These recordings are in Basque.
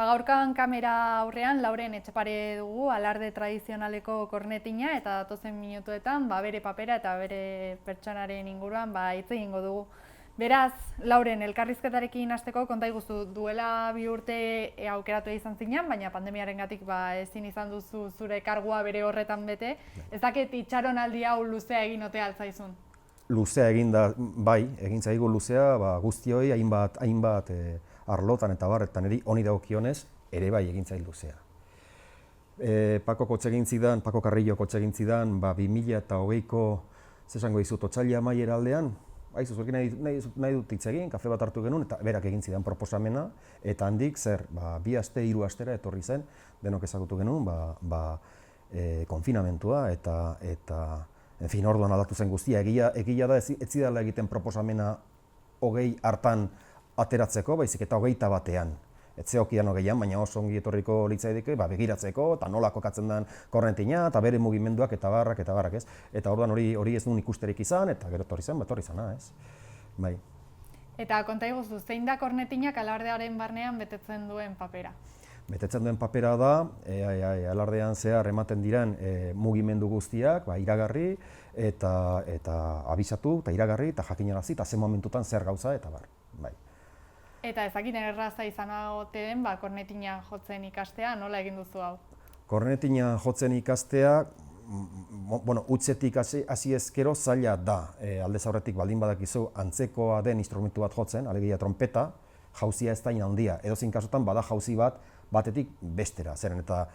Gaurkoan kamera aurrean Lauren Etxepare dugu, alarde tradizionaleko kornetina, eta datozen minutuetan bere papera eta bere pertsonaren inguruan hitz egingo dugu. Beraz, Lauren, elkarrizketarekin hasteko konta iguzu, duela 2 urte aukeratu izan zinean, baina pandemiarengatik ezin izan duzu zure kargua bere horretan bete. Ez dakit itxaronaldi hau luzea egin ote altzaizun? Luzea egin da, bai, egin zaigu luzea, guztioi hainbat arlotan eta barretan honi dagokionez, ere bai egin zaigu luzea. Pako egin zidan, Pako Carrillo egin zidan, 2020ko, zesango dizut, otsaila amaiera aldean, zuekin nahi dut hitz egin, kafe bat hartu genuen, eta berak egin zidan proposamena, eta handik, 2 aste, 3 astera etorri zen, denok ezagutu genuen, konfinamentua, eta en fin, orduan aldatu zen guztia, egia da ez zidala egiten proposamena 20 hartan ateratzeko, baizik eta 21ean. Ez zeokian 20an, baina oso ongi etorriko litzaideke, begiratzeko, eta nola kokatzen den korrentina, eta bere mugimenduak eta barrak, ez? Eta orduan hori ez nuen ikusterik izan, eta gero etorri zana, ez? Bai. Eta konta iguzu, zein da kornetinak alardearen barnean betetzen duen papera? Betetzen duen papera da, alardean zehar ematen diren mugimendu guztiak, iragarri, eta abisatu, eta iragarri, eta jakinarazi, eta zen momentutan zer gauza, eta bai. Eta ezakiten erraza izan agote den, kornetina jotzen ikastea, nola egin duzu hau? Kornetina jotzen ikastea, utzetik hasi ezkero zaila da. Aldez aurretik baldin badakizu antzekoa den instrumentu bat jotzen, alegia trompeta, jauzia ez da handia. Edozein kasutan bada jauzi batetik bestera, zeren eta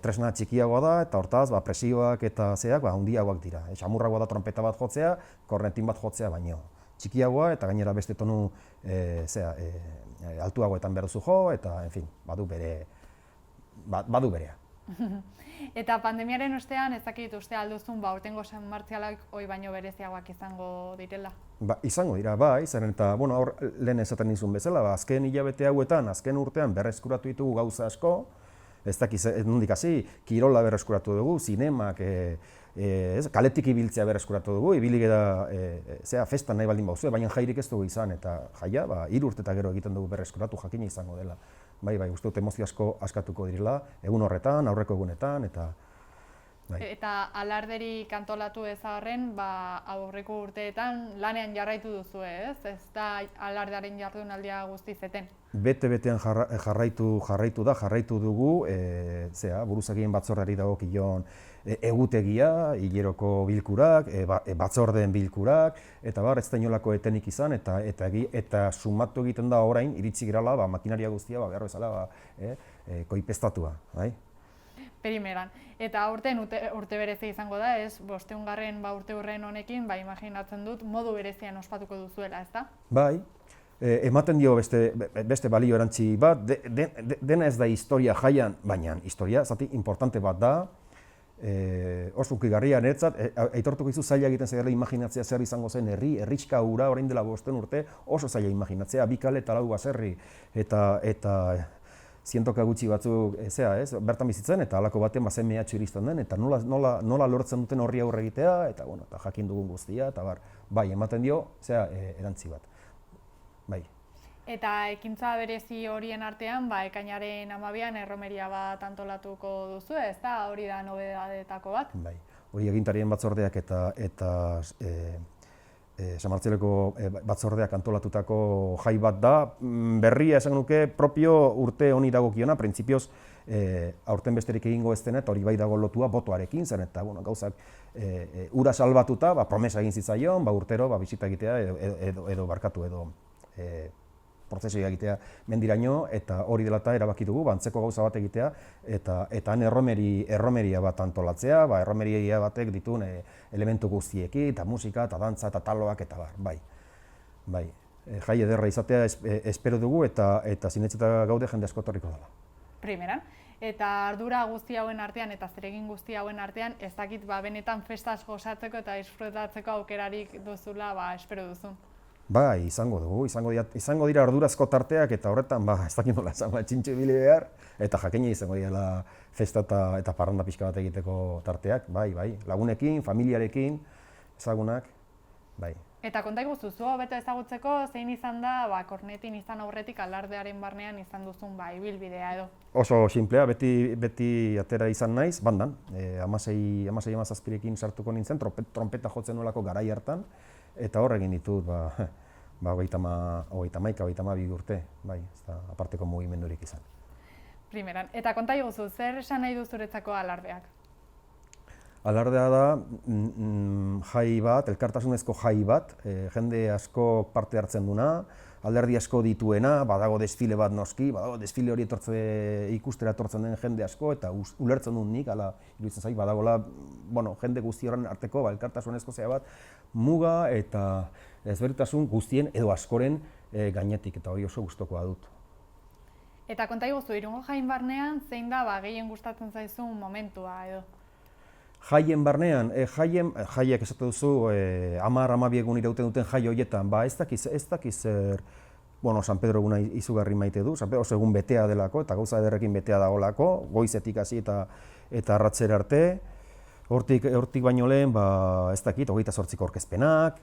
tresna txikiagoa da, eta hortaz presioak eta zeak handiagoak dira. Xamurragoa da trompeta bat jotzea, kornetin bat jotzea baino. Txikiagoa eta gainera beste tonu altuagoetan behar duzu jo, eta, en fin, badu berea. Eta pandemiaren ostean, ez dakit uste alduzun, aurtengo San Martzialak hoi baino bereziagoak izango direla? Izango dira, bai, zeren eta, hor lehen esaten nizun bezala, azken hilabete hauetan, azken urtean berreskuratu ditugu gauza asko, ez dakiz, nondik hasi, kirola berreskuratu dugu, zinemak, kaletik ibiltzea berreskuratu dugu, ibili gara festan nahi baldin bauzue, baina jairik ez dugu izan, eta jaia, 3 urte eta gero egiten dugu berreskuratu, jakina izango dela. Bai, uste dut emozio asko askatuko direla, egun horretan, aurreko egunetan, eta... Eta alarderik antolatu ezagarren, aurreko urteetan lanean jarraitu duzu, ez? Ez da alardearen jardunaldia guztizeten? Bete-betean jarraitu dugu, buruzagien batzordeari dagokion egutegia, hileroko bilkurak, batzordeen bilkurak, eta ez da inolako etenik izan, eta sumatu egiten da orain, iritsi girala, makinaria guztia, behar bezala, koipestatua. Perimeran. Eta aurten urte berezia izango da, ez? 500. Urte hurren honekin, imaginatzen dut, modu berezian ospatuko duzuela, ez da? Bai, ematen dio beste balio erantzi bat, dena ez da historia jaian, baina historia zati importante bat da, oso ukigarria niretzat, aitortuko izu zaila egiten zaila imaginatzea zer izango zen herritxka hura, orain dela 5 urte, oso zaila imaginatzea, 2 kale eta 4 baserri, eta zientoka gutxi batzuk, bertan bizitzen, eta halako baten zen mehatxu iristen den, eta nola lortzen duten horri aurre egitea, eta jakin dugun guztia, eta bai, ematen dio, erantzi bat. Bai. Eta ekintza berezi horien artean, ekainaren 12an erromeria bat antolatuko duzu, ez da? Hori da nobedadetako bat? Bai, hori agintarien batzordeak eta San Martzialeko batzordeak antolatutako jai bat da, berria esan nuke propio urte honi dagokiona, printzipioz aurten besterik egingo ez dena, eta hori bai dago lotua botoarekin zen, eta gauzak ura salbatuta, promesa egin zitzaion, urtero bisita egitea edo prozesioa egitea mendiraino, eta hori dela eta erabaki dugu, antzeko gauza bat egitea, eta han erromeria bat antolatzea, erromeria batek dituen elementu guztiekin, eta musika, eta dantza, eta taloak, eta bai. Jai ederra izatea espero dugu, eta zinetzeta gaude jende asko etorriko dela. Primeran, eta ardura guzti hauen artean, eta zeregin guzti hauen artean, ez dakit benetan festaz gozatzeko eta disfrutatzeko aukerarik duzula, espero duzun. Bai, izango dira ardurazko tarteak, eta horretan, ez dakit nola esan, txintxo ibili behar, eta jakina izango dira festa eta parranda pixka bat egiteko tarteak, bai, lagunekin, familiarekin, ezagunak, bai. Eta konta iguzu, zu hobeto ezagutzeko zein izan da kornetin izan aurretik alardearen barnean izan duzun ibilbidea edo? Oso simplea, beti atera izan naiz, bandan. 16-17rekin sartuko nintzen, trompeta jotzen nolako garai hartan, eta hor egin ditut, 32 urte, bai, ez da aparteko mugimendurik izan. Primeran, eta konta iguzu, zer esan nahi du zuretzako alardeak? Alardea da jai bat, elkartasunezko jai bat, jende asko parte hartzen duna, alderdi asko dituena, badago desfile bat noski, badago desfile hori ikustera etortzen den jende asko, eta ulertzen dut nik, ala iruditzen zait, badagola, jende guzti horren arteko, elkartasunezko zea bat, muga eta ezberdintasun guztien edo askoren gainetik, eta hori oso gustukoa dut. Eta konta iguzu, Irungo jain barnean, zein da gehien gustatzen zaizun momentua edo? Jaien barnean, jaiak esate duzu, 10-12 egun irauten duten jai horietan, ez dakiz zer, San Pedro eguna izugarri maite du, San Pedro oso egun betea delako, eta gauza ederrekin betea dagoelako, goizetik hasi eta arratzera arte, hortik baino lehen, ez dakit, 28ko aurkezpenak,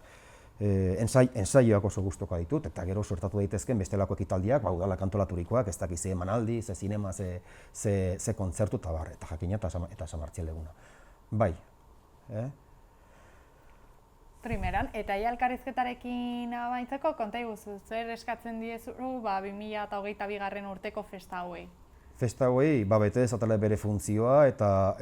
ensaioak oso gustukoa ditut, eta gero suertatu daitezken bestelako ekitaldiak, udalak antolaturikoak, ez dakiz ze emanaldi, ze zinema, ze kontzertu, eta jakina eta San Martzial eguna. Bai. Primeran, eta elkarrizketarekin amaitzeko, konta iguzu, zer eskatzen diezu 2022. Urteko festa hauei? Festa hauei, bete zatela bere funtzioa eta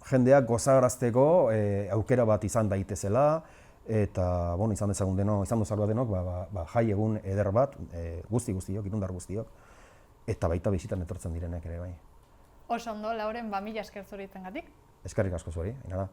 jendeak gozarazteko aukera bat izan daitezela, eta izan dezagun denok, izan dozarua denok, jai egun eder bat, guztiok, irundar guztiok, eta baita bisitan etortzen direnek ere bai. Oso ondo, Lauren, mila esker zuritzengatik. Eskerrik asko zuri, Ainara.